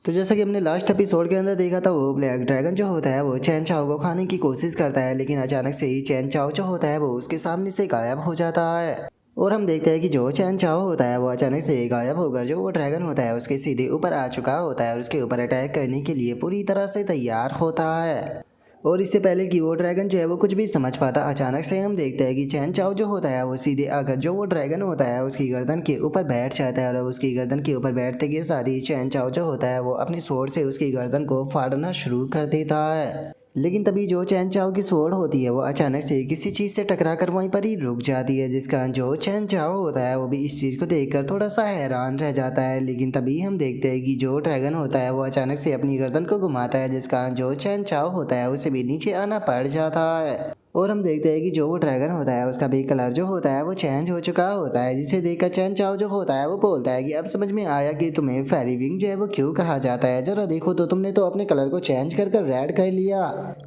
तो जैसा कि हमने लास्ट एपिसोड के अंदर देखा था, वो ब्लैक ड्रैगन जो होता है वो चैन चाओ को खाने की कोशिश करता है, लेकिन अचानक से ही चैन चाओ जो होता है वो उसके सामने से गायब हो जाता है। और हम देखते हैं कि जो चैन चाओ होता है वो अचानक से गायब होकर जो वो ड्रैगन होता है उसके सीधे ऊपर आ चुका होता है और उसके ऊपर अटैक करने के लिए पूरी तरह से तैयार होता है। और इससे पहले कि वो ड्रैगन जो है वो कुछ भी समझ पाता, अचानक से हम देखते हैं कि चैन चाओ जो होता है वो सीधे आकर जो वो ड्रैगन होता है उसकी गर्दन के ऊपर बैठ जाता है। और उसकी गर्दन के ऊपर बैठते के साथ ही चैन चाओ जो होता है वो अपनी स्वॉर्ड से उसकी गर्दन को फाड़ना शुरू कर देता है। लेकिन तभी जो चैन चाओ की स्वॉर्ड होती है वो अचानक से किसी चीज़ से टकरा कर वहीं पर ही रुक जाती है, जिसका जो चैन चाओ होता है वो भी इस चीज़ को देखकर थोड़ा सा हैरान रह जाता है। लेकिन तभी हम देखते हैं कि जो ड्रैगन होता है वो अचानक से अपनी गर्दन को घुमाता है, जिसका जो चैन चाओ होता है उसे भी नीचे आना पड़ जाता है। और हम देखते हैं कि जो वो ड्रैगन होता है उसका भी कलर जो होता है वो चेंज हो चुका होता है, जिसे देखकर चैन चाओ जो होता है वो बोलता है कि अब समझ में आया कि तुम्हें फेरी विंग जो है वो क्यों कहा जाता है। जरा देखो तो तुमने तो अपने कलर को चेंज कर कर रेड कर लिया।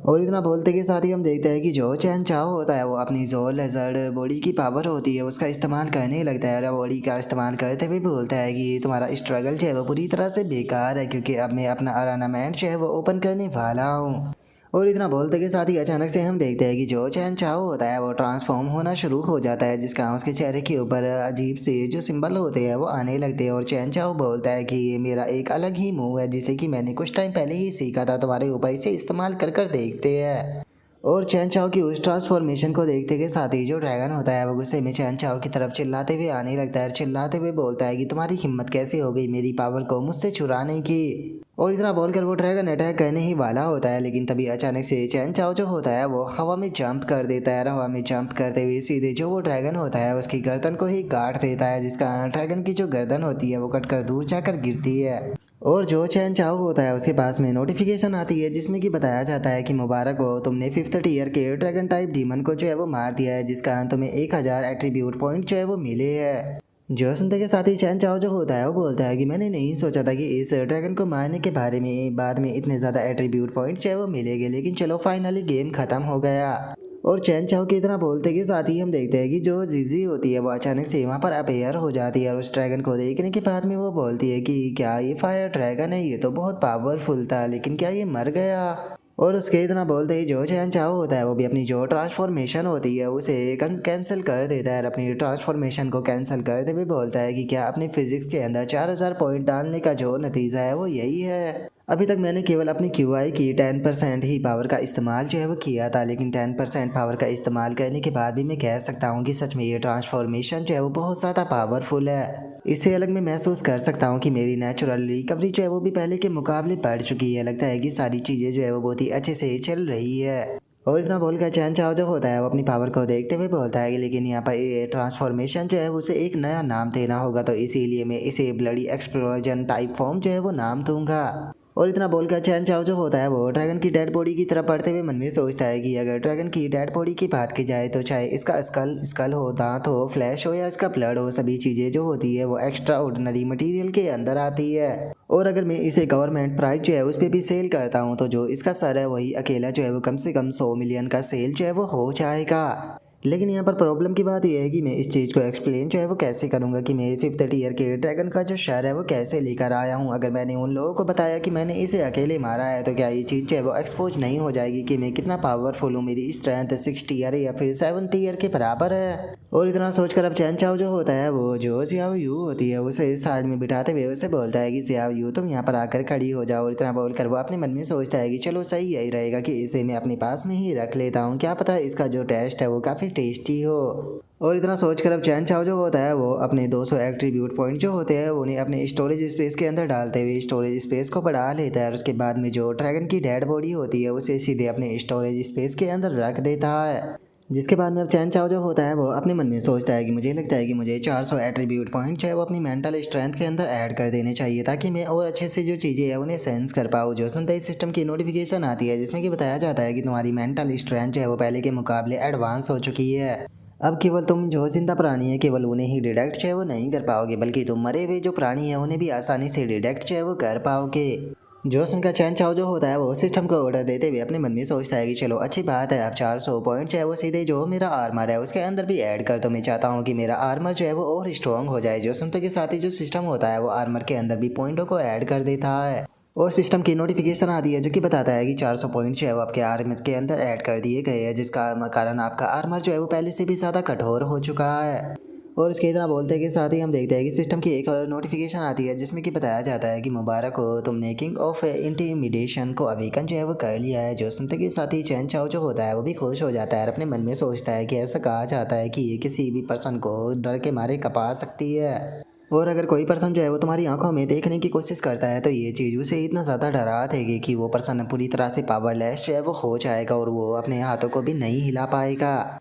और इतना बोलते के साथ ही हम देखते हैं कि जो चैन चाओ होता है वो अपनी जो लेजर्ड बॉडी की पावर होती है उसका इस्तेमाल करने लगता है। और बॉडी का इस्तेमाल करते हुए बोलता है कि तुम्हारा स्ट्रगल जो है वो पूरी तरह से बेकार है, क्योंकि अब मैं अपना अरानामेंट जो है वो ओपन करने वाला हूँ। और इतना बोलते के साथ ही अचानक से हम देखते हैं कि जो चैन चाओ होता है वो ट्रांसफॉर्म होना शुरू हो जाता है, जिसका उसके चेहरे के ऊपर अजीब से जो सिंबल होते हैं वो आने लगते हैं। और चैन चाओ बोलता है कि ये मेरा एक अलग ही मूव है, जिसे कि मैंने कुछ टाइम पहले ही सीखा था, तुम्हारे ऊपर इसे इस्तेमाल कर कर देखते हैं। और चैन चाओ की उस ट्रांसफॉर्मेशन को देखते के साथ ही जो ड्रैगन होता है वो गुस्से में चैन चाओ की तरफ चिल्लाते हुए आने लगता है। चिल्लाते हुए बोलता है कि तुम्हारी हिम्मत कैसे हो गई मेरी पावर को मुझसे चुराने की। और इतना बोलकर वो ड्रैगन अटैक करने ही वाला होता है, लेकिन तभी अचानक से चैन चाओ जो होता है वो हवा में जंप कर देता है। हवा में जंप करते हुए सीधे जो वो ड्रैगन होता है उसकी गर्दन को ही काट देता है, जिसका ड्रैगन की जो गर्दन होती है वो कटकर दूर जाकर गिरती है। और जो चैन चाओ होता है उसके पास में नोटिफिकेशन आती है, जिसमें कि बताया जाता है कि मुबारक हो, तुमने 5th टीयर के ड्रैगन टाइप डीमन को जो है वो मार दिया है, जिसका तुम्हें 1000 एट्रीब्यूट पॉइंट जो है वो मिले हैं। जो सुनते के साथ ही चैन चाओ जो होता है वो बोलता है कि मैंने नहीं सोचा था कि इस ड्रैगन को मारने के बारे में बाद में इतने ज़्यादा एट्रीब्यूट पॉइंट जो है वो मिलेंगे, लेकिन चलो फाइनली गेम ख़त्म हो गया। और चैन चाओ की इतना बोलते के साथ ही हम देखते हैं कि जो जीजी होती है वो अचानक से वहाँ पर अपेयर हो जाती है। और उस ड्रैगन को देखने के बाद में वो बोलती है कि क्या ये फायर ड्रैगन है, ये तो बहुत पावरफुल था, लेकिन क्या ये मर गया। और उसके इतना बोलते ही जो चैन चाओ होता है वो भी अपनी जो ट्रांसफॉर्मेशन होती है उसे कैंसिल कर देता है। अपनी ट्रांसफॉर्मेशन को कैंसिल करते हुए बोलता है कि क्या अपनी फिजिक्स के अंदर 4000 पॉइंट डालने का जो नतीजा है वो यही है। अभी तक मैंने केवल अपनी QI की 10% ही पावर का इस्तेमाल जो है वो किया था, लेकिन 10% पावर का इस्तेमाल करने के बाद भी मैं कह सकता हूँ कि सच में ये ट्रांसफॉर्मेशन जो है वो बहुत ज़्यादा पावरफुल है। इससे अलग मैं महसूस कर सकता हूँ कि मेरी नेचुरल रिकवरी जो है वो भी पहले के मुकाबले बढ़ चुकी है। लगता है कि सारी चीज़ें जो है वो बहुत ही अच्छे से चल रही है। और इतना बोलकर चैन चाओ जो होता है वो अपनी पावर को देखते हुए बोलता है कि लेकिन यहाँ पर ये ट्रांसफॉर्मेशन जो है उसे एक नया नाम देना होगा, तो इसीलिए मैं इसे ब्लडी एक्सप्लोजन टाइप फॉर्म जो है वो नाम दूंगा। और इतना बोलकर चैन चाओ जो होता है वो ड्रैगन की डेड बॉडी की तरफ बढ़ते हुए मन में सोचता है कि अगर ड्रैगन की डेड बॉडी की बात की जाए तो चाहे इसका स्कल हो, दांत हो, फ्लैश हो या इसका ब्लड हो, सभी चीज़ें जो होती है वो एक्स्ट्रा ऑर्डिनरी मटीरियल के अंदर आती है। और अगर मैं इसे गवर्नमेंट प्राइस जो है उस पर भी सेल करता हूँ तो जो इसका सर है वही अकेला जो है वो कम से कम 100 मिलियन का सेल जो है वो हो जाएगा। लेकिन यहाँ पर प्रॉब्लम की बात यह है कि मैं इस चीज़ को एक्सप्लेन जो है वो कैसे करूँगा कि मैं 5th टीयर के ड्रैगन का जो शर है वो कैसे लेकर आया हूँ। अगर मैंने उन लोगों को बताया कि मैंने इसे अकेले मारा है तो क्या ये चीज़ जो है वो एक्सपोज नहीं हो जाएगी कि मैं कितना पावरफुल हूँ, मेरी स्ट्रेंथ 6 टीयर या फिर 7 टीयर के बराबर है। और इतना सोचकर अब चैन चाओ जो होता है वो जो जियाओ यू होती है उसे इस साइड में बिठाते हुए उसे बोलता है कि जियाओ यू तुम यहाँ पर आकर खड़ी हो जाओ। और इतना बोलकर वो अपने मन में सोचता है कि चलो सही यही रहेगा कि इसे मैं अपने पास में ही रख लेता हूँ, क्या पता इसका जो टेस्ट है वो काफ़ी टेस्टी हो। और इतना सोचकर अब चैन चाओ जो होता है वो अपने 200 एट्रीब्यूट पॉइंट जो होते हैं उन्हें अपने स्टोरेज स्पेस के अंदर डालते हुए स्टोरेज स्पेस को बढ़ा लेता है। और उसके बाद में जो ड्रैगन की डेड बॉडी होती है उसे सीधे अपने स्टोरेज स्पेस के अंदर रख देता है। जिसके बाद में अब चैन चाओ जो होता है वो अपने मन में सोचता है कि मुझे लगता है कि मुझे 400 एट्रीब्यूट पॉइंट जो है वो अपनी मेंटल स्ट्रेंथ के अंदर ऐड कर देने चाहिए, ताकि मैं और अच्छे से जो चीज़ें हैं उन्हें सेंस कर पाऊँ। जो सुनते ही सिस्टम की नोटिफिकेशन आती है जिसमें कि बताया जाता है कि तुम्हारी मेंटल स्ट्रेंथ जो है वो पहले के मुकाबले एडवांस हो चुकी है। अब केवल तुम जो जिंदा प्राणी है केवल उन्हें ही डिटेक्ट जो है वो नहीं कर पाओगे, बल्कि तुम मरे हुए जो प्राणी है उन्हें भी आसानी से डिटेक्ट जो है वो कर पाओगे। जो सुनकर चैन चाओ जो होता है वो सिस्टम को ऑर्डर देते हुए अपने मन में सोचता है कि चलो अच्छी बात है, अब 400 पॉइंट जो है वो सीधे जो मेरा आर्मर है उसके अंदर भी ऐड कर दो। मैं चाहता हूँ कि मेरा आर्मर जो है वो और स्ट्रॉन्ग हो जाए। जो सुनते के साथ ही जो सिस्टम होता है वो आर्मर के अंदर भी पॉइंटों को ऐड कर देता है। और सिस्टम की नोटिफिकेशन आती है जो कि बताता है कि 400 पॉइंट जो है वो आपके आर्मर के अंदर ऐड कर दिए गए हैं, जिसका कारण आपका आर्मर जो है वो पहले से भी ज़्यादा कठोर हो चुका है। और इसके इतना बोलते के साथ ही हम देखते हैं कि सिस्टम की एक और नोटिफिकेशन आती है जिसमें कि बताया जाता है कि मुबारक हो, तुमने किंग ऑफ इंटीमिडेशन को अवेकन जो है वो कर लिया है। जो सुनते के साथ ही चैन चाओ जो होता है वो भी खुश हो जाता है और अपने मन में सोचता है कि ऐसा कहा जाता है कि ये किसी भी पर्सन को डर के मारे कपा सकती है। और अगर कोई पर्सन जो है वो तुम्हारी आंखों में देखने की कोशिश करता है तो ये चीज़ उसे इतना ज़्यादा डरा देगी कि वो पर्सन पूरी तरह से पावरलेस जो है वो हो जाएगा और वो अपने हाथों को भी नहीं हिला पाएगा।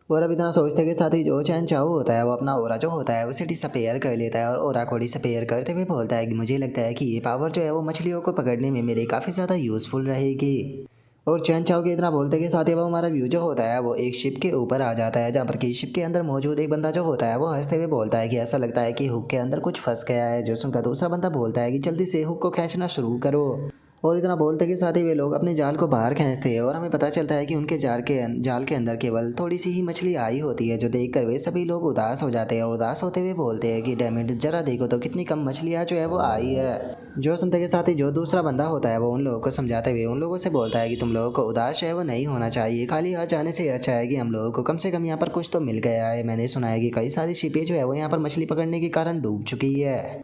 और अब इतना सोचते के साथ ही जो चैन चाओ होता है वो अपना ओरा जो होता है उसे डिसअपेयर कर लेता है और ओरा को डिसअपेयर करते हुए बोलता है कि मुझे लगता है कि ये पावर जो है वो मछलियों को पकड़ने में मेरे काफ़ी ज़्यादा यूज़फुल रहेगी। और चैन चाओ के इतना बोलते के साथ ही वो हमारा व्यू जो होता है वो एक शिप के ऊपर आ जाता है, जहाँ पर कि शिप के अंदर मौजूद एक बंदा जो होता है वो हंसते हुए बोलता है कि ऐसा लगता है कि हुक के अंदर कुछ फंस गया है। जो सुनकर दूसरा बंदा बोलता है कि जल्दी से हुक को खींचना शुरू करो। और इतना बोलते के साथ ही वे लोग अपने जाल को बाहर खींचते हैं और हमें पता चलता है कि उनके जाल के अंदर केवल थोड़ी सी ही मछली आई होती है, जो देखकर वे सभी लोग उदास हो जाते हैं और उदास होते हुए बोलते हैं कि डैमेट जरा देखो तो कितनी कम मछलियाँ जो है वो आई है। जो सुनते के साथ ही जो दूसरा बंदा होता है वो उन लोगों को समझाते हुए उन लोगों से बोलता है कि तुम लोगों को उदास है वो नहीं होना चाहिए, खाली हाथ जाने से अच्छा है कि हम लोगों को कम से कम यहाँ पर कुछ तो मिल गया है। मैंने सुना है कि कई सारी शिपें जो है वो यहाँ पर मछली पकड़ने के कारण डूब चुकी है।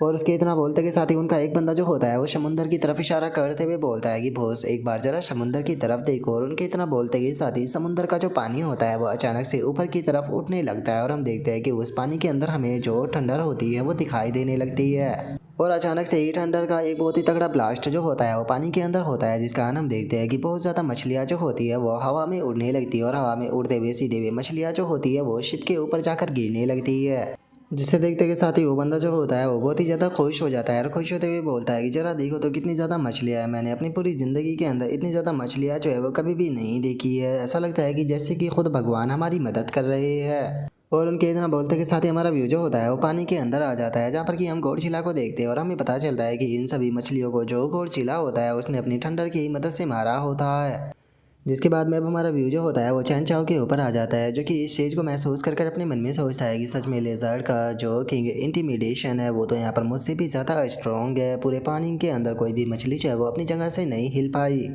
और उसके इतना बोलते के साथ ही उनका एक बंदा जो होता है वो समुंदर की तरफ इशारा करते हुए बोलता है कि बॉस एक बार जरा समुंदर की तरफ देखो। और उनके इतना बोलते के साथ ही समुंदर का जो पानी होता है वो अचानक से ऊपर की तरफ उठने लगता है और हम देखते हैं कि उस पानी के अंदर हमें जो ठंडर होती है वो दिखाई देने लगती है। और अचानक से ही ठंडर का एक बहुत ही तगड़ा ब्लास्ट जो होता है वो पानी के अंदर होता है, जिस कारण हम देखते हैं कि बहुत ज़्यादा मछलियाँ जो होती है वो हवा में उड़ने लगती है और हवा में उड़ते हुए सीधे हुए मछलियाँ जो होती है वो शिप के ऊपर जाकर गिरने लगती है। जिसे देखते के साथ ही वो बंदा जो होता है वो बहुत ही ज़्यादा खुश हो जाता है और खुश होते हुए बोलता है कि जरा देखो तो कितनी ज़्यादा मछलियाँ हैं, मैंने अपनी पूरी ज़िंदगी के अंदर इतनी ज़्यादा मछलियाँ जो है वो कभी भी नहीं देखी है। ऐसा लगता है कि जैसे कि खुद भगवान हमारी मदद कर रहे हैं। और उनके इतना बोलते के साथ ही हमारा व्यू जो होता है वो पानी के अंदर आ जाता है, जहाँ पर कि हम गोडचिला को देखते हैं और हमें पता चलता है कि इन सभी मछलियों को जो गोडचिला होता है उसने अपनी ठंडर की मदद से मारा होता है। जिसके बाद में अब हमारा व्यू जो होता है वो चैन चाओ के ऊपर आ जाता है, जो कि इस चीज़ को महसूस कर कर अपने मन में सोचता है कि सच में लेज़र्ड का जो किंग इंटिमिडेशन है वो तो यहाँ पर मुझसे भी ज़्यादा स्ट्रॉन्ग है। पूरे पानी के अंदर कोई भी मछली जो है वो अपनी जगह से नहीं हिल पाई।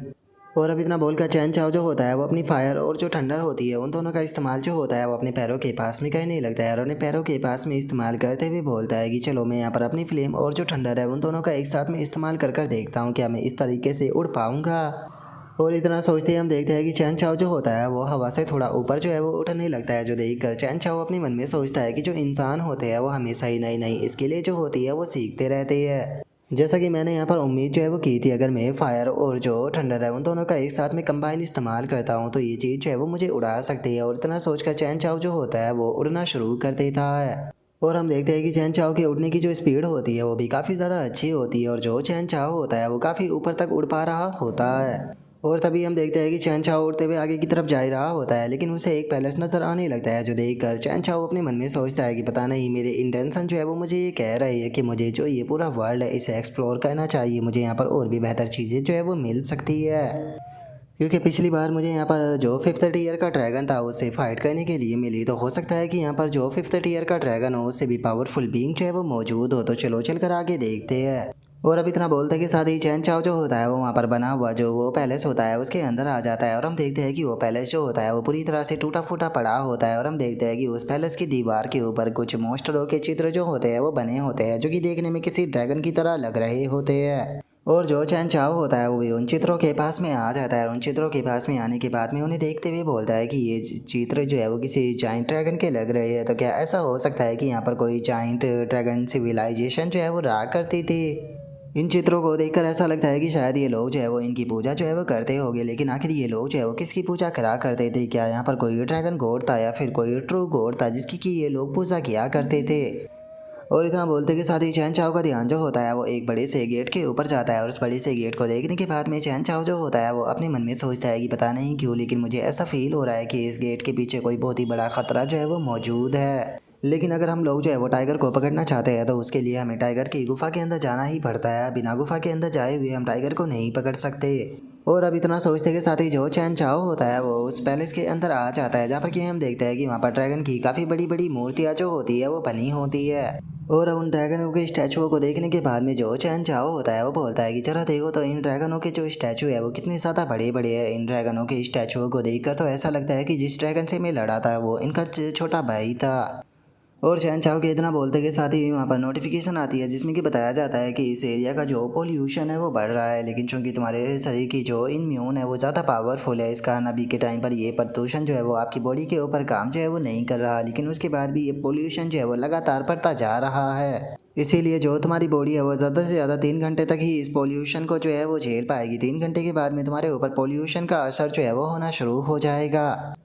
और अब इतना बोलकर चैन चाओ जो होता है वो अपनी फायर और जो ठंडर होती है उन दोनों का इस्तेमाल जो होता है वो अपने पैरों के पास में करने लगता है और अपने पैरों के पास में इस्तेमाल करते हुए बोलता है कि चलो मैं यहाँ पर अपनी फ्लेम और जो ठंडर है उन दोनों का एक साथ में इस्तेमाल कर कर देखता हूँ क्या मैं इस तरीके से उड़ पाऊँगा। और इतना सोचते ही हम देखते हैं कि चैन चाओ जो होता है वो हवा से थोड़ा ऊपर जो है वो उठने लगता है, जो देखकर चैन चाओ अपने मन में सोचता है कि जो इंसान होते हैं वो हमेशा ही नई नई स्किलें जो होती है वो सीखते रहते हैं। जैसा कि मैंने यहाँ पर उम्मीद जो है वो की थी, अगर मैं फायर और जो ठंडर है उन दोनों का एक साथ में कंबाइन इस्तेमाल करता हूँ तो ये चीज़ जो है वो मुझे उड़ा सकती है। और इतना सोचकर चैन चाओ जो होता है वो उड़ना शुरू कर देता है। और हम देखते हैं कि चैन चाओ के उड़ने की जो स्पीड होती है वो भी काफ़ी ज़्यादा अच्छी होती है और जो चैन चाओ होता है वो काफ़ी ऊपर तक उड़ पा रहा होता है। और तभी हम देखते हैं कि चैन चाओ उड़ते हुए आगे की तरफ जा ही रहा होता है, लेकिन उसे एक पैलेस नजर आने लगता है, जो देखकर चैन चाओ अपने मन में सोचता है कि पता नहीं मेरे इंटेंशन जो है वो मुझे ये कह रही है कि मुझे जो ये पूरा वर्ल्ड है इसे एक्सप्लोर करना चाहिए, मुझे यहाँ पर और भी बेहतर चीज़ें जो है वो मिल सकती है। क्योंकि पिछली बार मुझे यहाँ पर जो 5th टीयर का ड्रैगन था उससे फाइट करने के लिए मिली, तो हो सकता है कि यहाँ पर जो 5th टीयर का ड्रैगन हो उससे भी पावरफुल बीइंग जो है वो मौजूद हो। तो चलो चलकर आगे देखते हैं। और अब इतना बोलते के साथ ही चैन चाओ जो होता है वो वहाँ पर बना हुआ जो वो पैलेस होता है उसके अंदर आ जाता है और हम देखते हैं कि वो पैलेस जो होता है वो पूरी तरह से टूटा फूटा पड़ा होता है। और हम देखते हैं कि उस पैलेस की दीवार के ऊपर कुछ मॉन्स्टरों के चित्र जो होते हैं वो बने होते हैं, जो कि देखने में किसी ड्रैगन की तरह लग रहे होते हैं। और जो चैन चाओ होता है वो भी उन चित्रों के पास में आ जाता है और उन चित्रों के पास में आने के बाद में उन्हें देखते हुए बोलता है कि ये चित्र जो है वो किसी जाइंट ड्रैगन के लग रहे हैं। तो क्या ऐसा हो सकता है कि यहाँ पर कोई जाइंट ड्रैगन सिविलाइजेशन जो है वो रहा करती थी। इन चित्रों को देखकर ऐसा लगता है कि शायद ये लोग जो है वो इनकी पूजा जो है वो करते होंगे, लेकिन आखिर ये लोग जो है वो किसकी पूजा करा करते थे? क्या यहाँ पर कोई ड्रैगन गॉड था या फिर कोई ट्रू गॉड था जिसकी कि ये लोग पूजा किया करते थे? और इतना बोलते के साथ ही चैन चाओ का ध्यान जो होता है वो एक बड़े से गेट के ऊपर जाता है और उस बड़े से गेट को देखने के बाद में चैन चाओ जो होता है वो अपने मन में सोचता है कि पता नहीं क्यों लेकिन मुझे ऐसा फील हो रहा है कि इस गेट के पीछे कोई बहुत ही बड़ा खतरा जो है वो मौजूद है। लेकिन अगर हम लोग जो है वो टाइगर को पकड़ना चाहते हैं तो उसके लिए हमें टाइगर की गुफा के अंदर जाना ही पड़ता है, बिना गुफा के अंदर जाए हुए हम टाइगर को नहीं पकड़ सकते। और अब इतना सोचते के साथ ही जो चैन चाओ होता है वो उस पैलेस के अंदर आ जाता है, जहाँ पर कि हम देखते हैं कि वहाँ पर ड्रैगन की काफ़ी बड़ी बड़ी मूर्तियाँ जो होती है वो बनी होती है। और उन ड्रैगनों के स्टैचुओं को देखने के बाद में जो चैन चाओ होता है वो बोलता है कि जरा देखो तो इन ड्रैगनों के जो स्टैचू है वो कितने ज़्यादा बड़े बड़े हैं। इन ड्रैगनों के स्टैचुओं को देखकर तो ऐसा लगता है कि जिस ड्रैगन से मैं लड़ा था वो इनका छोटा भाई था। और शहनशाह के इतना बोलते के साथ ही वहाँ पर नोटिफिकेशन आती है जिसमें कि बताया जाता है कि इस एरिया का जो पोल्यूशन है वो बढ़ रहा है, लेकिन चूंकि तुम्हारे शरीर की जो इम्यून है वो ज़्यादा पावरफुल है, इस कारण अभी के टाइम पर ये प्रदूषण जो है वो आपकी बॉडी के ऊपर काम जो है वो नहीं कर रहा, लेकिन उसके बाद भी ये पोल्यूशन जो है वो लगातार बढ़ता जा रहा है। इसीलिए जो तुम्हारी बॉडी है वो ज़्यादा से ज़्यादा 3 घंटे तक ही इस पोल्यूशन को जो है वो झेल पाएगी। 3 घंटे के बाद में तुम्हारे ऊपर पोल्यूशन का असर जो है वो होना शुरू हो जाएगा।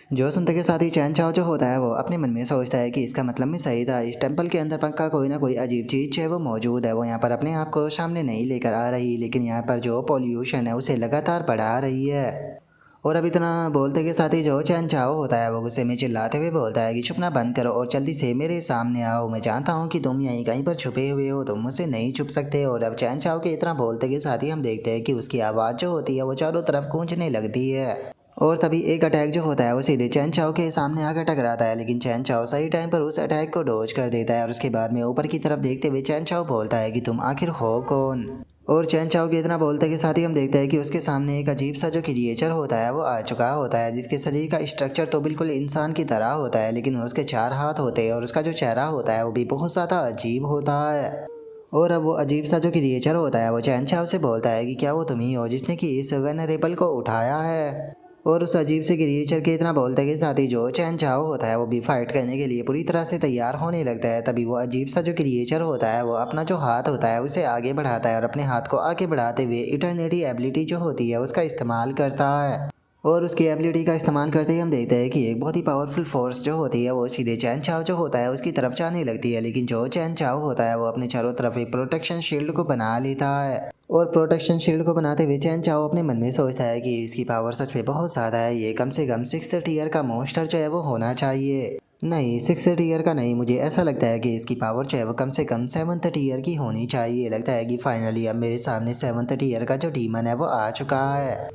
जो सुनते के साथ ही चैन चाओ जो होता है वो अपने मन में सोचता है कि इसका मतलब में सही था, इस टेंपल के अंदर पक्का कोई ना कोई अजीब चीज़ जो है वो मौजूद है। वो यहाँ पर अपने आप को सामने नहीं लेकर आ रही, लेकिन यहाँ पर जो पॉल्यूशन है उसे लगातार बढ़ा रही है। और अब इतना बोलते के साथ ही जो चैन चाओ होता है वो गुस्से में चिल्लाते हुए बोलता है कि छुपना बंद करो और जल्दी से मेरे सामने आओ। मैं जानता हूँ कि तुम यहीं कहीं पर छुपे हुए हो, तुम मुझसे नहीं छुप सकते। और अब चैन चाओ के इतना बोलते के साथ ही हम देखते हैं कि उसकी आवाज़ जो होती है वो चारों तरफ गूंजने लगती है। और तभी एक अटैक जो होता है वो सीधे चैन चाओ के सामने आकर टकराता है, लेकिन चैन चाओ सही टाइम पर उस अटैक को डॉज कर देता है। और उसके बाद में ऊपर की तरफ देखते हुए चैन चाओ बोलता है कि तुम आखिर हो कौन। और चैन चाओ के इतना बोलते के साथ ही हम देखते हैं कि उसके सामने एक अजीब सा जो क्रिएचर होता है वो आ चुका होता है, जिसके शरीर का स्ट्रक्चर तो बिल्कुल इंसान की तरह होता है, लेकिन उसके 4 हाथ होते हैं और उसका जो चेहरा होता है वो भी बहुत ज़्यादा अजीब होता है। और अब वो अजीब सा जो क्रिएचर होता है वो चैन चाओ से बोलता है कि क्या वो तुम ही हो जिसने कि इस वेनरेबल को उठाया है। और उस अजीब से क्रिएचर के इतना बोलते के साथ ही जो चैन चाओ होता है वो भी फाइट करने के लिए पूरी तरह से तैयार होने लगता है। तभी वो अजीब सा जो क्रिएचर होता है वो अपना जो हाथ होता है उसे आगे बढ़ाता है और अपने हाथ को आगे बढ़ाते हुए इटर्निटी एबिलिटी जो होती है उसका इस्तेमाल करता है। और उसकी एबिलिटी का इस्तेमाल करते ही हम देखते हैं कि एक बहुत ही पावरफुल फोर्स जो होती है वो सीधे चैन चाओ जो होता है उसकी तरफ जाने लगती है, लेकिन जो चैन चाओ होता है वो अपने चारों तरफ एक प्रोटेक्शन शील्ड को बना लेता है। और प्रोटेक्शन शील्ड को बनाते हुए चैन चाओ अपने मन में सोचता है कि इसकी पावर सच में बहुत ज़्यादा है, ये कम से कम 6th ईयर का मॉन्स्टर जो है वो होना चाहिए। नहीं, 6th ईयर का नहीं, मुझे ऐसा लगता है कि इसकी पावर जो है वो कम से कम 7th ईयर की होनी चाहिए। लगता है कि फाइनली अब मेरे सामने 7th ईयर का जो डीमन है वो आ चुका है।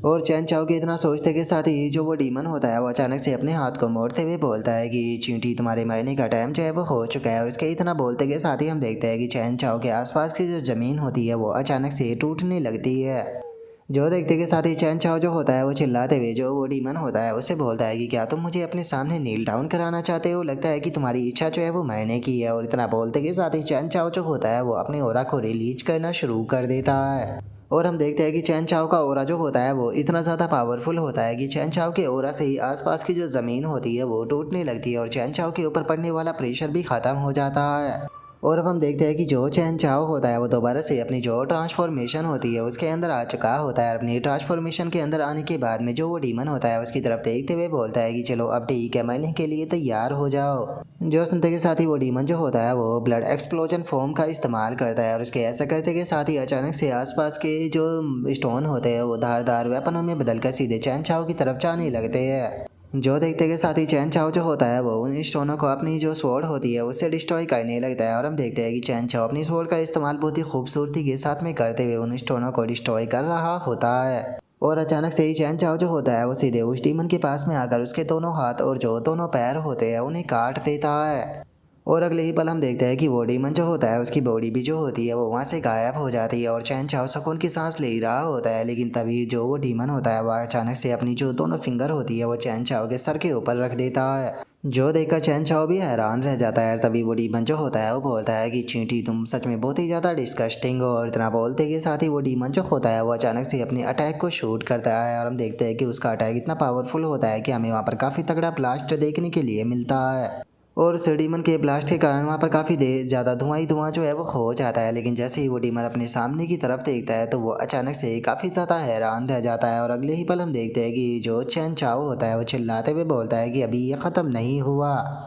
और चैन चाओ के इतना सोचते के साथ ही जो वो डीमन होता है वो अचानक से अपने हाथ को मोड़ते हुए बोलता है कि चींटी तुम्हारे मरने का टाइम जो है वो हो चुका है। और इसके इतना बोलते के साथ ही हम देखते हैं कि चैन चाओ के आसपास की जो ज़मीन होती है वो अचानक से टूटने लगती है। जो देखते के साथ ही चैन चाओ जो होता है वो चिल्लाते हुए जो वो डीमन होता है उससे बोलता है कि क्या तुम मुझे अपने सामने नील डाउन कराना चाहते हो, लगता है कि तुम्हारी इच्छा जो है वो मरने की है। और इतना बोलते के साथ ही चैन चाओ जो होता है वो अपने ओरा को रिलीज करना शुरू कर देता है। और हम देखते हैं कि चैन चाओ का ओरा जो होता है वो इतना ज़्यादा पावरफुल होता है कि चैन चाओ के ओरा से ही आसपास की जो ज़मीन होती है वो टूटने लगती है और चैन चाओ के ऊपर पड़ने वाला प्रेशर भी ख़त्म हो जाता है। और अब हम देखते हैं कि जो चैन चाओ होता है वो दोबारा से अपनी जो ट्रांसफॉर्मेशन होती है उसके अंदर आ चुका होता है। अपनी ट्रांसफॉर्मेशन के अंदर आने के बाद में जो वो डीमन होता है उसकी तरफ देखते हुए बोलता है कि चलो अब ठीक है, मरने के लिए तैयार हो जाओ। जो सुनते के साथ ही वो डीमन जो होता है वो ब्लड एक्सप्लोजन फॉर्म का इस्तेमाल करता है और उसके ऐसा करते के साथ ही अचानक से आसपास के जो स्टोन होते हैं वो धारदार वेपनों में बदलकर सीधे चैन चाओ की तरफ जाने लगते हैं। जो देखते के साथ ही चैन चाओ जो होता है वो उन स्टोनों को अपनी जो स्वॉर्ड होती है उससे डिस्ट्रॉय करने लगता है। और हम देखते हैं कि चैन चाओ अपनी स्वॉर्ड का इस्तेमाल बहुत ही खूबसूरती के साथ में करते हुए उन स्टोनों को डिस्ट्रॉय कर रहा होता है। और अचानक से ही चैन चाओ जो होता है वो सीधे उस डीमन के पास में आकर उसके दोनों हाथ और जो दोनों पैर होते हैं उन्हें काट देता है। और अगले ही पल हम देखते हैं कि वो डीमन जो होता है उसकी बॉडी भी जो होती है वो वहाँ से गायब हो जाती है और चैन चाओ सुकून की सांस ले रहा होता है। लेकिन तभी जो वो डीमन होता है वह अचानक से अपनी जो दोनों फिंगर होती है वो चैन चाओ के सर के ऊपर रख देता है। जो देखकर चैन चाओ भी हैरान रह जाता है। तभी वो डीमन जो होता है वो बोलता है कि चींटी तुम सच में बहुत ही ज़्यादा डिस्गस्टिंग हो। और इतना बोलते के साथ ही वो डीमन जो होता है वो अचानक से अपने अटैक को शूट करता है और हम देखते हैं कि उसका अटैक इतना पावरफुल होता है कि हमें वहाँ पर काफ़ी तगड़ा ब्लास्ट देखने के लिए मिलता है। और उस डीमन के ब्लास्ट के कारण वहाँ पर काफ़ी देर ज़्यादा धुआं ही धुआं जो है वो हो जाता है। लेकिन जैसे ही वो डीमन अपने सामने की तरफ देखता है तो वो अचानक से काफ़ी ज़्यादा हैरान रह जाता है। और अगले ही पल हम देखते हैं कि जो चैन चाओ होता है वो चिल्लाते हुए बोलता है कि अभी ये ख़त्म नहीं हुआ।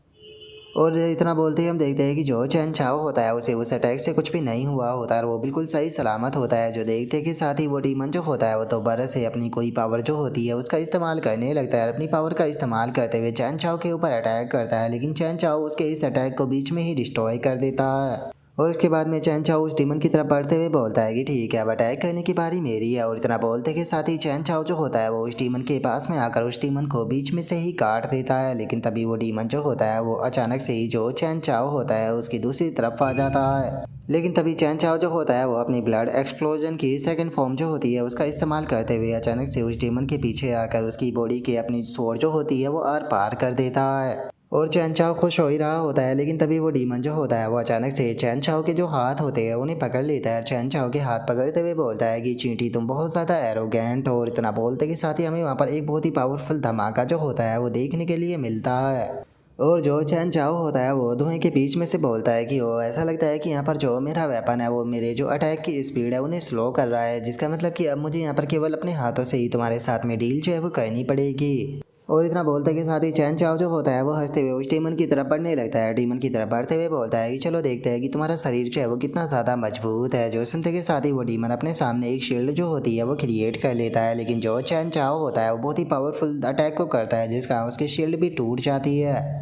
और इतना बोलते ही हम देखते हैं कि जो चैन चाओ होता है उसे उस अटैक से कुछ भी नहीं हुआ होता है और वो बिल्कुल सही सलामत होता है। जो देखते के साथ ही वो डीमन जो होता है वो दोबारा से अपनी कोई पावर जो होती है उसका इस्तेमाल करने लगता है। अपनी पावर का इस्तेमाल करते हुए चैन चाओ के ऊपर अटैक करता है, लेकिन चैन चाओ उसके इस अटैक को बीच में ही डिस्ट्रॉय कर देता है। और उसके बाद में चैन चाओ उस डीमन की तरफ बढ़ते हुए बोलता है कि ठीक है, अब अटैक करने की बारी मेरी है। और इतना बोलते के साथ ही चैन चाओ जो होता है वो उस डीमन के पास में आकर उस डीमन को बीच में से ही काट देता है। लेकिन तभी वो डीमन जो होता है वो अचानक से ही जो चैन चाओ होता है उसकी दूसरी तरफ आ जाता है। लेकिन तभी चैन चाओ जो होता है वो अपनी ब्लड एक्सप्लोजन की सेकंड फॉर्म जो होती है उसका इस्तेमाल करते हुए अचानक से उस डीमन के पीछे आकर उसकी बॉडी के अपनी स्वॉर्ड जो होती है वो आर पार कर देता है। और चैन चाओ खुश हो ही रहा होता है, लेकिन तभी वो डीमन जो होता है वो अचानक से चैन चाओ के जो हाथ होते हैं उन्हें पकड़ लेता है। चैन चाओ के हाथ पकड़ते हुए बोलता है कि चींटी तुम बहुत ज़्यादा एरोगेंट हो। और इतना बोलते के साथ ही हमें वहाँ पर एक बहुत ही पावरफुल धमाका जो होता है वो देखने के लिए मिलता है। और जो चैन चाओ होता है वो धुएं के बीच में से बोलता है कि वो ऐसा लगता है कि यहाँ पर जो मेरा वेपन है वो मेरे जो अटैक की स्पीड है उन्हें स्लो कर रहा है, जिसका मतलब कि अब मुझे यहाँ पर केवल अपने हाथों से ही तुम्हारे साथ में डील जो है वो करनी पड़ेगी। और इतना बोलते के साथ ही चैन चाओ जो होता है वो हंसते हुए उस डीमन की तरफ बढ़ने लगता है। डीमन की तरफ बढ़ते हुए बोलता है कि चलो देखते हैं कि तुम्हारा शरीर जो है वो कितना ज़्यादा मजबूत है। जो सुनते के साथ ही वो डीमन अपने सामने एक शील्ड जो होती है वो क्रिएट कर लेता है। लेकिन जो चैन चाओ होता है वो बहुत ही पावरफुल अटैक को करता है, जिसका उसकी शील्ड भी टूट जाती है।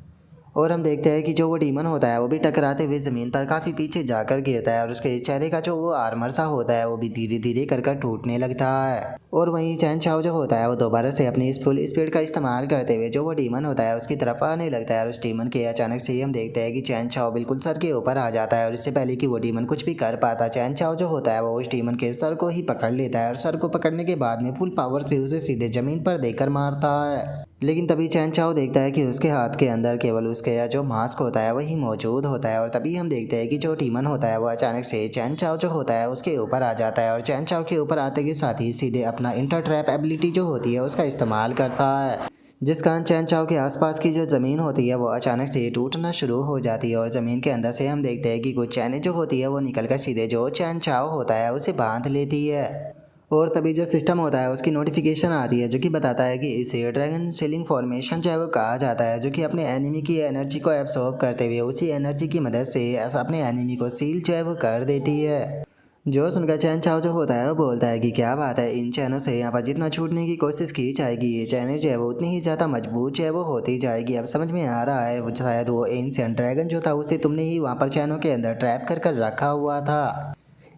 और हम देखते हैं कि जो वो डीमन होता है वो भी टकराते हुए ज़मीन पर काफ़ी पीछे जाकर गिरता है। और उसके चेहरे का जो वो आर्मर सा होता है वो भी धीरे धीरे कर टूटने लगता है। और वहीं चैन चाओ जो होता है वो दोबारा से अपनी इस फुल स्पीड का इस्तेमाल करते हुए जो वो डीमन होता है उसकी तरफ आने लगता है। और उस डीमन के अचानक से ही हम देखते हैं कि चैन चाओ बिल्कुल सर के ऊपर आ जाता है। और इससे पहले कि वो डीमन कुछ भी कर पाता, चैन चाओ जो होता है वो उस डीमन के सर को ही पकड़ लेता है। और सर को पकड़ने के बाद में फुल पावर से उसे सीधे ज़मीन पर देकर मारता है। लेकिन तभी चैन चाओ देखता है कि उसके हाथ के अंदर केवल उसके जो मास्क होता है वही मौजूद होता है। और तभी हम देखते हैं कि जो डीमन होता है वो अचानक से चैन चाओ जो होता है उसके ऊपर आ जाता है। और चैन चाओ के ऊपर आते के साथ ही सीधे अपना इंटर ट्रैप एबिलिटी जो होती है उसका इस्तेमाल करता है, जिस कारण चैन चाओ के आसपास की जो ज़मीन होती है वो अचानक से टूटना शुरू हो जाती है। और ज़मीन के अंदर से हम देखते हैं कि कुछ चैनें जो होती है वो निकल कर सीधे जो चैन चाओ होता है उसे बांध लेती है। और तभी जो सिस्टम होता है उसकी नोटिफिकेशन आती है जो कि बताता है कि इसे ड्रैगन सीलिंग फॉर्मेशन जो है वो कहा जाता है, जो कि अपने एनिमी की एनर्जी को एब्सॉर्ब करते हुए उसी एनर्जी की मदद से ऐसा अपने एनिमी को सील जो है वो कर देती है। जो सुनकर चैन चाओ जो होता है वो बोलता है कि क्या बात है, इन चैनों से यहाँ पर जितना छूटने की कोशिश की जाएगी ये चैनें जो है वो उतनी ही ज़्यादा मजबूत जो है वो होती जाएगी। अब समझ में आ रहा है वो शायद वो एंशिएंट ड्रैगन जो था उसे तुमने ही वहाँ पर चैनों के अंदर ट्रैप कर रखा हुआ था।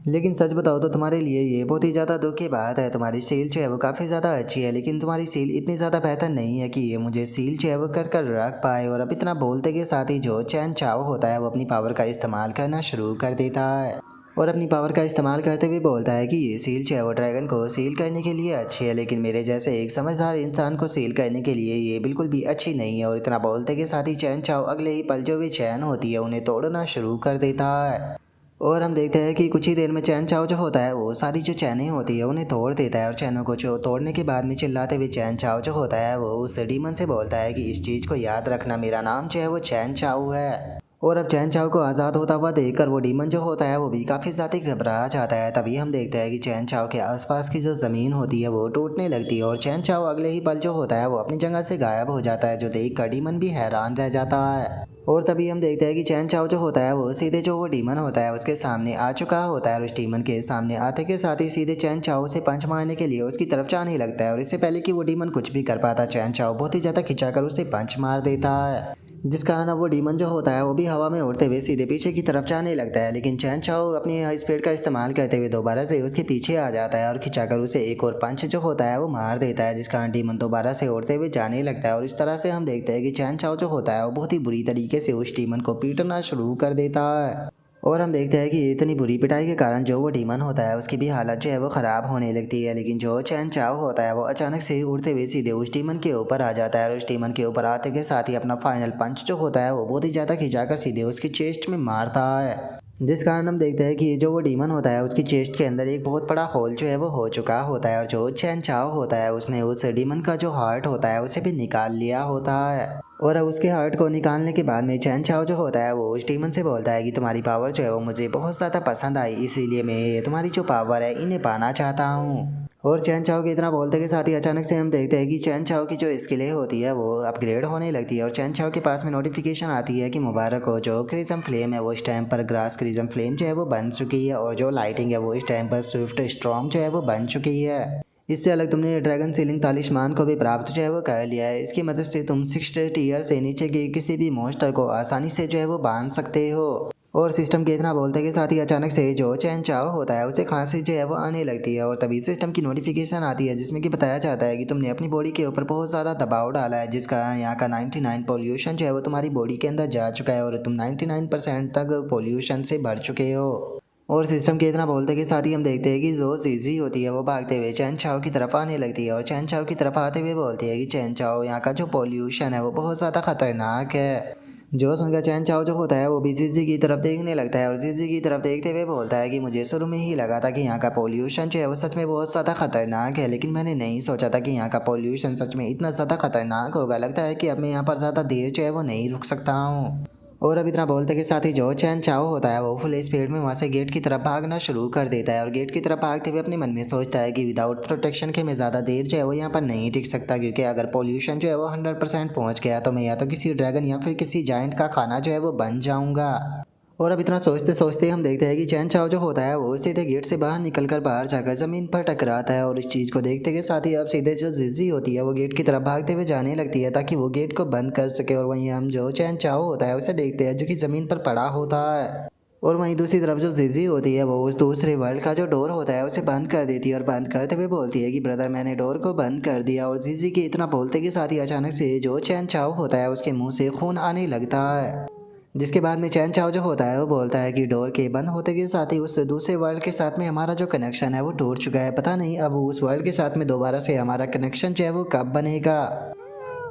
लेकिन सच बताओ तो तुम्हारे लिए ये बहुत ही ज़्यादा दुख की बात है। तुम्हारी सील जो है वो काफ़ी ज़्यादा अच्छी है, लेकिन तुम्हारी सील इतनी ज़्यादा बेहतर नहीं है कि ये मुझे सील जो है वो कर रख पाए। और अब इतना बोलते के साथ ही जो चैन चाओ होता है वो अपनी पावर का इस्तेमाल करना शुरू कर देता है। और अपनी पावर का इस्तेमाल करते हुए बोलता है कि ये सील जो है वो ड्रैगन को सील करने के लिए अच्छी है, लेकिन मेरे जैसे एक समझदार इंसान को सील करने के लिए ये बिल्कुल भी अच्छी नहीं है। और इतना बोलते के साथ ही चैन चाओ अगले ही पल जो भी चैन होती है उन्हें तोड़ना शुरू कर देता है। और हम देखते हैं कि कुछ ही देर में चैन चाओ जो होता है वो सारी जो चैनें होती है उन्हें तोड़ देता है। और चैनों को जो तोड़ने के बाद में चिल्लाते हुए चैन चाओ जो होता है वो उस डीमन से बोलता है कि इस चीज़ को याद रखना, मेरा नाम जो है वो चैन चाओ है। और अब चैन चाओ को आज़ाद होता हुआ देखकर वो डीमन जो होता है वो भी काफ़ी ज़्यादा घबरा जाता है। तभी हम देखते हैं कि चैन चाओ के आसपास की जो ज़मीन होती है वो टूटने लगती है। और चैन चाओ अगले ही पल जो होता है वो अपनी जगह से गायब हो जाता है, जो देख कर डीमन भी हैरान रह जाता है। और तभी हम देखते हैं कि चैन चाओ जो होता है वो सीधे जो वो डीमन होता है उसके सामने आ चुका होता है। और उस डीमन के सामने आते के साथ ही सीधे चैन चाओ से पंच मारने के लिए उसकी तरफ जाने लगता है। और इससे पहले कि वो डीमन कुछ भी कर पाता, चैन चाओ बहुत ही ज़्यादा खिंचाकर उसे पंच मार देता है, जिस कारण अब वो डीमन जो होता है वो भी हवा में उड़ते हुए सीधे पीछे की तरफ जाने लगता है। लेकिन चैन चाओ अपनी हाई स्पीड का इस्तेमाल करते हुए दोबारा से उसके पीछे आ जाता है और खिंचाकर उसे एक और पंच जो होता है वो मार देता है, जिस कारण डीमन दोबारा से उड़ते हुए जाने लगता है। और इस तरह से हम देखते हैं कि चैन चाओ जो होता है वो बहुत ही बुरी तरीके से उस डीमन को पीटना शुरू कर देता है। और हम देखते हैं कि इतनी बुरी पिटाई के कारण जो वो डीमन होता है उसकी भी हालत जो है वो ख़राब होने लगती है। लेकिन जो चैन चाओ होता है वो अचानक से ही उड़ते हुए सीधे उस डीमन के ऊपर आ जाता है। और उस डीमन के ऊपर आते के साथ ही अपना फाइनल पंच जो होता है वो बहुत ही ज़्यादा खिंचाकर सीधे उसकी चेस्ट में मारता है, जिस कारण हम देखते हैं कि जो वो डीमन होता है उसकी चेस्ट के अंदर एक बहुत बड़ा होल जो है वो हो चुका होता है। और जो चैन चाओ होता है उसने उस डीमन का जो हार्ट होता है उसे भी निकाल लिया होता है। और अब उसके हार्ट को निकालने के बाद में चैन चाओ जो होता है वो उस डीमन से बोलता है कि तुम्हारी पावर जो है वो मुझे बहुत ज़्यादा पसंद आई, इसीलिए मैं तुम्हारी जो पावर है इन्हें पाना चाहता हूँ। और चैन चाओ के इतना बोलते के साथ ही अचानक से हम देखते हैं कि चैन चाओ की जो स्किलें होती है वो अपग्रेड होने लगती है। और चैन चाओ के पास में नोटिफिकेशन आती है कि मुबारक हो, जो क्रिज्म फ्लेम है वो इस टाइम पर ग्रास क्रिज्म फ्लेम जो है वो बन चुकी है। और जो लाइटिंग है वो इस टाइम पर स्विफ्ट स्ट्रॉम जो है वो बन चुकी है। इससे अलग तुमने ड्रैगन सीलिंग तालिस्मान को भी प्राप्त जो है वो कर लिया है। इसकी मदद से तुम 60 टीयर से नीचे के किसी भी मॉन्स्टर को आसानी से जो है वो बांध सकते हो। और सिस्टम के इतना बोलते के साथ ही अचानक से जो चैन चाओ होता है उसे खांसी जो है वो आने लगती है और तभी सिस्टम की नोटिफिकेशन आती है जिसमें कि बताया जाता है कि तुमने अपनी बॉडी के ऊपर बहुत ज़्यादा दबाव डाला है जिसका यहाँ का 99 पोल्यूशन जो है वो तुम्हारी बॉडी के अंदर जा चुका है और तुम 99% तक पोल्यूशन से भर चुके हो। और सिस्टम के इतना बोलते के साथ ही हम देखते हैं कि जो जीजी होती है वो भागते हुए चैन चाओ की तरफ आने लगती है और चैन चाओ की तरफ आते हुए बोलती है कि चैन चाओ यहाँ का जो पोल्यूशन है वो बहुत ज़्यादा खतरनाक है। जो सुनकर चैन चाओ जो होता है वो भी जीजी की तरफ देखने लगता है और जीजी की तरफ देखते हुए बोलता है कि मुझे शुरू में ही लगा था कि यहाँ का पोल्यूशन जो है वो सच में बहुत ज़्यादा खतरनाक है, लेकिन मैंने नहीं सोचा था कि यहाँ का पोल्यूशन सच में इतना ज़्यादा खतरनाक होगा। लगता है कि अब मैं यहाँ पर ज़्यादा देर जो है वो नहीं रुक सकता हूँ। और अब इतना बोलते के साथ ही जो चैन चाओ होता है वो फुल स्पीड में वहाँ से गेट की तरफ भागना शुरू कर देता है और गेट की तरफ भागते हुए अपने मन में सोचता है कि विदाउट प्रोटेक्शन के मैं ज़्यादा देर जो है वो यहाँ पर नहीं टिक सकता, क्योंकि अगर पोल्यूशन जो है वो 100% पहुँच गया तो मैं या तो किसी ड्रैगन या फिर किसी जाइंट का खाना जो है वो बन जाऊँगा। और अब इतना सोचते सोचते हम देखते हैं कि चैन चाओ जो होता है वो सीधे गेट से बाहर निकलकर बाहर जाकर ज़मीन पर टकराता है और इस चीज़ को देखते के साथ ही अब सीधे जो जिजी होती है वो गेट की तरफ भागते हुए जाने लगती है ताकि वो गेट को बंद कर सके। और वहीं हम जो चैन चाओ होता है उसे देखते हैं जो कि ज़मीन पर पड़ा होता है। और वहीं दूसरी तरफ जो जिजी होती है वो उस दूसरे वर्ल्ड का जो डोर होता है उसे बंद कर देती है और बंद करते हुए बोलती है कि ब्रदर मैंने डोर को बंद कर दिया। और जिजी के इतना बोलते के साथ ही अचानक से जो चैन चाओ होता है उसके मुंह से खून आने लगता है, जिसके बाद में चैन चाओ जो होता है वो बोलता है कि डोर के बंद होते के साथ ही उस दूसरे वर्ल्ड के साथ में हमारा जो कनेक्शन है वो टूट चुका है। पता नहीं अब उस वर्ल्ड के साथ में दोबारा से हमारा कनेक्शन जो है वो कब बनेगा।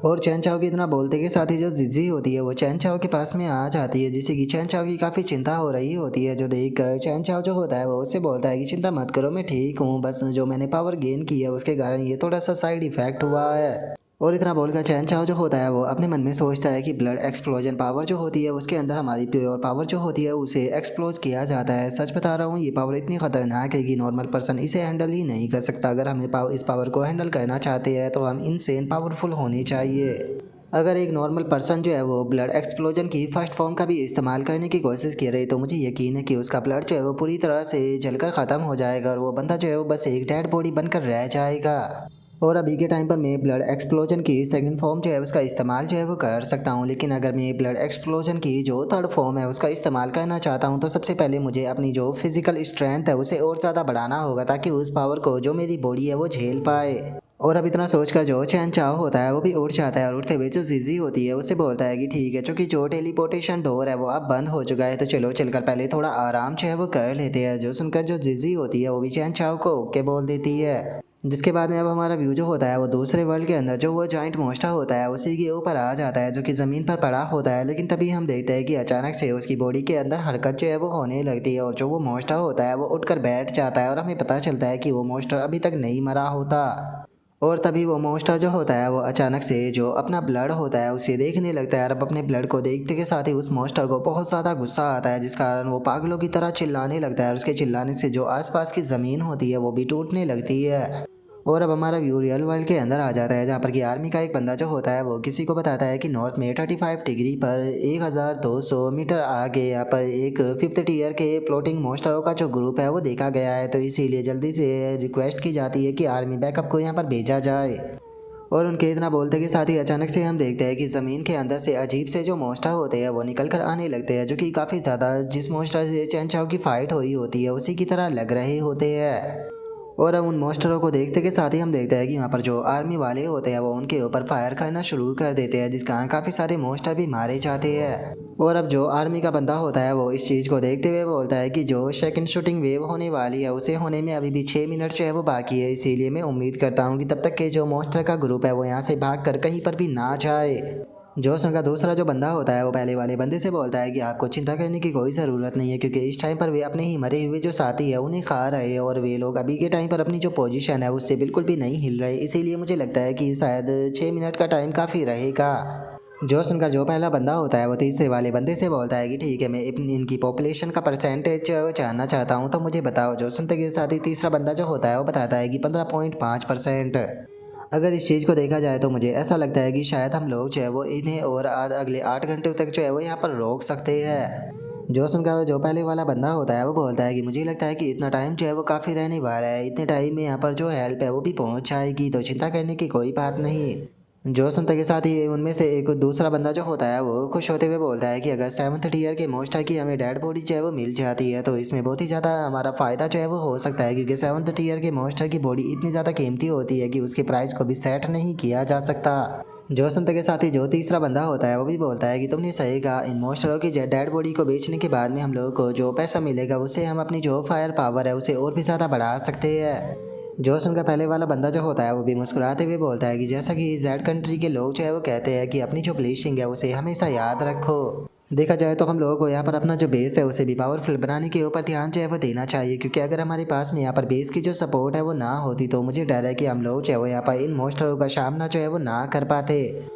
और चैन चाओ की इतना बोलते के साथ ही जो जिजी होती है वो चैन चाओ के पास में आ जाती है, जिससे कि चैन चाओ की काफ़ी चिंता हो रही होती है। जो देख कर चैन चाओ जो होता है वो उससे बोलता है कि चिंता मत करो मैं ठीक हूँ, बस जो मैंने पावर गेन की है उसके कारण ये थोड़ा सा साइड इफेक्ट हुआ है। और इतना बोलकर चैन चाओ जो होता है वो अपने मन में सोचता है कि ब्लड एक्सप्लोजन पावर जो होती है उसके अंदर हमारी प्योर पावर जो होती है उसे एक्सप्लोज किया जाता है। सच बता रहा हूँ ये पावर इतनी खतरनाक है कि नॉर्मल पर्सन इसे हैंडल ही नहीं कर सकता। अगर हमें इस पावर को हैंडल करना चाहते हैं तो हम इनसेन पावरफुल होने चाहिए। अगर एक नॉर्मल पर्सन जो है वो ब्लड एक्सप्लोजन की फर्स्ट फॉर्म का भी इस्तेमाल करने की कोशिश कर रही तो मुझे यकीन है कि उसका ब्लड जो है वो पूरी तरह से जलकर ख़त्म हो जाएगा और वो बंदा जो है वो बस एक डेड बॉडी बनकर रह जाएगा। और अभी के टाइम पर मैं ब्लड एक्सप्लोजन की सेकंड फॉर्म जो है उसका इस्तेमाल जो है वो कर सकता हूँ, लेकिन अगर मैं ब्लड एक्सप्लोजन की जो थर्ड फॉर्म है उसका इस्तेमाल करना चाहता हूँ तो सबसे पहले मुझे अपनी जो फिजिकल स्ट्रेंथ है उसे और ज़्यादा बढ़ाना होगा ताकि उस पावर को जो मेरी बॉडी है वो झेल पाए। और अब इतना सोचकर जो चैन चाओ होता है वो भी उठ जाता है और उठते हुए जो जिजी होती है उससे बोलता है कि ठीक है चूंकि जो टेलीपोर्टेशन डोर है वो अब बंद हो चुका है तो चलो चलकर पहले थोड़ा आराम जो है वो कर लेते हैं। जो सुनकर जो जिजी होती है वो भी चैन चाओ को ओके बोल देती है, जिसके बाद में अब हमारा व्यू जो होता है वो दूसरे वर्ल्ड के अंदर जो वो जॉइंट मोस्टर होता है उसी के ऊपर आ जाता है जो कि ज़मीन पर पड़ा होता है। लेकिन तभी हम देखते हैं कि अचानक से उसकी बॉडी के अंदर हरकत जो है वो होने लगती है और जो वो मोस्टर होता है वो उठकर बैठ जाता है और हमें पता चलता है कि वो मोस्टर अभी तक नहीं मरा होता। और तभी वो मोस्टर जो होता है वो अचानक से जो अपना ब्लड होता है उसे देखने लगता है और अब अपने ब्लड को देखते के साथ ही उस मोस्टर को बहुत ज़्यादा गुस्सा आता है, जिस कारण वो पागलों की तरह चिल्लाने लगता है और उसके चिल्लाने से जो आसपास की ज़मीन होती है वो भी टूटने लगती है। और अब हमारा व्यू रियल वर्ल्ड के अंदर आ जाता है जहाँ पर कि आर्मी का एक बंदा जो होता है वो किसी को बताता है कि नॉर्थ में 35 डिग्री पर 1200 मीटर आगे यहाँ पर एक 5th टीयर के फ्लोटिंग मोस्टरों का जो ग्रुप है वो देखा गया है, तो इसीलिए जल्दी से रिक्वेस्ट की जाती है कि आर्मी बैकअप को यहाँ पर भेजा जाए। और उनके इतना बोलते के साथ ही अचानक से हम देखते हैं कि ज़मीन के अंदर से अजीब से जो मोस्टर होते हैं वो निकल कर आने लगते हैं जो कि काफ़ी ज़्यादा जिस मोस्टर से चैन चाओ की फ़ाइट हुई होती है उसी की तरह लग रहे होते हैं। और अब उन मोस्टरों को देखते के साथ ही हम देखते हैं कि यहाँ पर जो आर्मी वाले होते हैं वो उनके ऊपर फायर करना शुरू कर देते हैं, जिस कारण काफ़ी सारे मोस्टर भी मारे जाते हैं। और अब जो आर्मी का बंदा होता है वो इस चीज़ को देखते हुए बोलता है कि जो सेकंड शूटिंग वेव होने वाली है उसे होने में अभी भी 6 मिनट जो है वो बाकी है, इसीलिए मैं उम्मीद करता हूँ कि तब तक के जो मोस्टर का ग्रुप है वो यहाँ से भाग कर कहीं पर भी ना जाए। जोसन का दूसरा जो बंदा होता है वो पहले वाले बंदे से बोलता है कि आपको चिंता करने की कोई ज़रूरत नहीं है, क्योंकि इस टाइम पर वे अपने ही मरे हुए जो साथी है उन्हें खा रहे हैं और वे लोग अभी के टाइम पर अपनी जो पोजीशन है उससे बिल्कुल भी नहीं हिल रहे, इसीलिए मुझे लगता है कि शायद 6 मिनट का टाइम काफ़ी रहेगा। जोसन का जो पहला बंदा होता है वो तीसरे वाले बंदे से बोलता है कि ठीक है मैं इनकी पॉपुलेशन का परसेंटेज जानना चाहता हूँ तो मुझे बताओ। जोसन के साथ ही तीसरा बंदा जो होता है वो बताता है कि 15.5%। अगर इस चीज़ को देखा जाए तो मुझे ऐसा लगता है कि शायद हम लोग जो है वो इन्हें और अगले 8 घंटे तक जो है वो यहाँ पर रोक सकते हैं। जोसन का जो पहले वाला बंदा होता है वो बोलता है कि मुझे लगता है कि इतना टाइम जो है वो काफ़ी रहने वाला है, इतने टाइम में यहाँ पर जो हेल्प है वो भी पहुँच जाएगी, तो चिंता करने की कोई बात नहीं। जो सुनते के साथ ही उनमें से एक दूसरा बंदा जो होता है वो खुश होते हुए बोलता है कि अगर 7th टीयर के मोस्टर की हमें डेड बॉडी जो है वो मिल जाती है तो इसमें बहुत ही ज़्यादा हमारा फ़ायदा जो है वो हो सकता है, क्योंकि 7th टीयर के मोस्टर की बॉडी इतनी ज़्यादा कीमती होती है कि उसके प्राइस को भी सेट नहीं किया जा सकता। जो सुनते के साथ ही जो तीसरा बंदा होता है वो भी बोलता है कि तुमने सही कहा, इन मोस्टरों की डेड बॉडी को बेचने के बाद में हम लोगों को जो पैसा मिलेगा उससे हम अपनी जो फायर पावर है उसे और भी ज़्यादा बढ़ा सकते हैं। जोश उनका पहले वाला बंदा जो होता है वो भी मुस्कुराते हुए बोलता है कि जैसा कि जेड कंट्री के लोग जो है वो कहते हैं कि अपनी जो ब्लीचिंग है उसे हमेशा याद रखो। देखा जाए तो हम लोगों को यहाँ पर अपना जो बेस है उसे भी पावरफुल बनाने के ऊपर ध्यान जो है वो देना चाहिए, क्योंकि अगर हमारे पास में यहाँ पर बेस की जो सपोर्ट है वो ना होती तो मुझे डर है कि हम लोग जो है वो यहाँ पर इन मोस्टरों का सामना जो है वो ना कर पाते।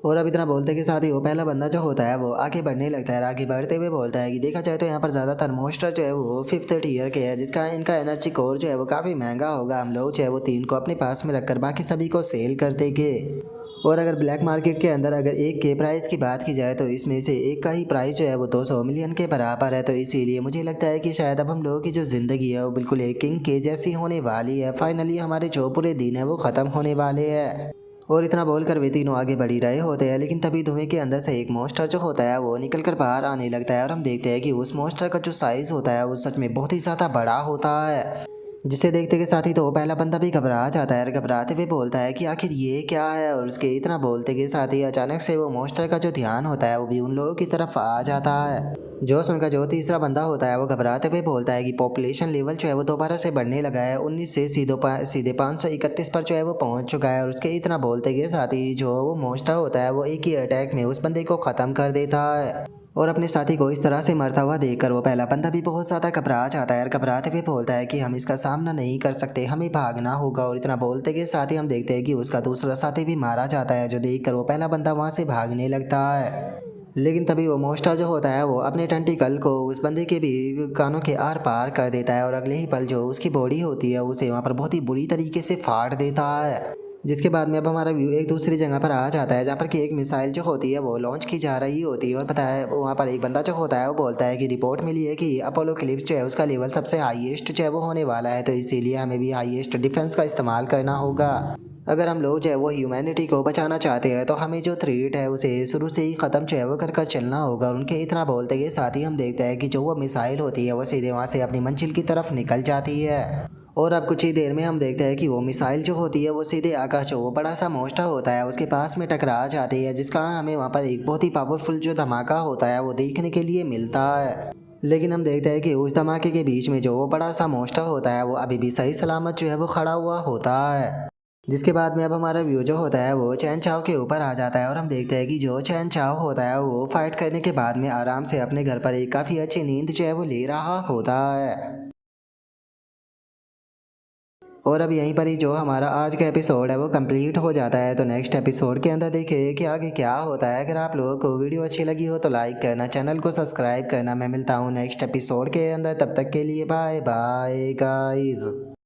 और अब इतना बोलते के साथ ही वो पहला बंदा जो होता है वो आगे बढ़ने लगता है। आगे बढ़ते हुए बोलता है कि देखा जाए तो यहाँ पर ज़्यादातर मोस्टर जो है वो 5th टीयर के हैं, जिसका इनका एनर्जी कोर जो है वो काफ़ी महंगा होगा। हम लोग जो है वो 3 को अपने पास में रखकर बाकी सभी को सेल कर देंगे। और अगर ब्लैक मार्केट के अंदर अगर एक के प्राइस की बात की जाए तो इसमें से एक का ही प्राइस जो है वो 200 मिलियन के बराबर है। तो इसीलिए मुझे लगता है कि शायद अब हम लोगों की जो ज़िंदगी है वो बिल्कुल एक किंग के जैसी होने वाली है। फाइनली हमारे जो पूरे दिन है वो ख़त्म होने वाले हैं। और इतना बोलकर वे तीनों आगे बढ़ ही रहे होते हैं, लेकिन तभी धुएं के अंदर से एक मॉन्स्टर जो होता है वो निकल कर बाहर आने लगता है। और हम देखते हैं कि उस मॉन्स्टर का जो साइज़ होता है वो सच में बहुत ही ज़्यादा बड़ा होता है, जिसे देखते के साथ ही तो पहला बंदा भी घबरा जाता है और घबराते हुए बोलता है कि आखिर ये क्या है। और उसके इतना बोलते के साथ ही अचानक से वो मॉन्स्टर का जो ध्यान होता है वो भी उन लोगों की तरफ आ जाता है। जो सुनकर जो तीसरा बंदा होता है वो घबराते हुए बोलता है कि पॉपुलेशन लेवल जो है वो दोबारा से बढ़ने लगा है, 19 से सीधे 531 पर जो है वो पहुंच चुका है। और उसके इतना बोलते के साथ ही जो वो मॉन्स्टर होता है वो एक ही अटैक में उस बंदे को ख़त्म कर देता है। और अपने साथी को इस तरह से मरता हुआ देखकर वो पहला बंदा भी बहुत ज़्यादा घबरा जाता है और घबराते हुए बोलता है कि हम इसका सामना नहीं कर सकते, हमें भागना होगा। और इतना बोलते के साथ ही हम देखते हैं कि उसका दूसरा साथी भी मारा जाता है, जो देखकर वो पहला बंदा वहाँ से भागने लगता है। लेकिन तभी वो मॉन्स्टर जो होता है वो अपने टंटिकल को उस बंदे के भी कानों के आर पार कर देता है और अगले ही पल जो उसकी बॉडी होती है उसे वहाँ पर बहुत ही बुरी तरीके से फाड़ देता है। जिसके बाद में अब हमारा व्यू एक दूसरी जगह पर आ जाता है, जहाँ पर कि एक मिसाइल जो होती है वो लॉन्च की जा रही होती है। और पता है वहाँ पर एक बंदा जो होता है वो बोलता है कि रिपोर्ट मिली है कि अपोलो क्लिप्स जो है उसका लेवल सबसे हाईएस्ट जो है वो होने वाला है, तो इसीलिए हमें भी हाईएस्ट डिफेंस का इस्तेमाल करना होगा। अगर हम लोग जो है वो ह्यूमैनिटी को बचाना चाहते हैं तो हमें जो थ्रेट है उसे शुरू से ही ख़त्म जो है वो कर चलना होगा। और उनके इतना बोलते के साथ ही हम देखते हैं कि जो वो मिसाइल होती है वो सीधे वहाँ से अपनी मंजिल की तरफ निकल जाती है। और अब कुछ ही देर में हम देखते हैं कि वो मिसाइल जो होती है वो सीधे आकर जो वो बड़ा सा मॉन्स्टर होता है उसके पास में टकरा जाती है, जिसका हमें वहाँ पर एक बहुत ही पावरफुल जो धमाका होता है वो देखने के लिए मिलता है। लेकिन हम देखते हैं कि उस धमाके के बीच में जो वो बड़ा सा मॉन्स्टर होता है वो अभी भी सही सलामत जो है वो खड़ा हुआ होता है। जिसके बाद में अब हमारा व्यू जो होता है वो चैन चाव के ऊपर आ जाता है और हम देखते हैं कि जो चैन चाव होता है वो फाइट करने के बाद में आराम से अपने घर पर एक काफ़ी अच्छी नींद जो है वो ले रहा होता है। और अब यहीं पर ही जो हमारा आज का एपिसोड है वो कंप्लीट हो जाता है। तो नेक्स्ट एपिसोड के अंदर देखिए कि आगे क्या होता है। अगर आप लोगों को वीडियो अच्छी लगी हो तो लाइक करना, चैनल को सब्सक्राइब करना। मैं मिलता हूँ नेक्स्ट एपिसोड के अंदर, तब तक के लिए बाय बाय गाइज।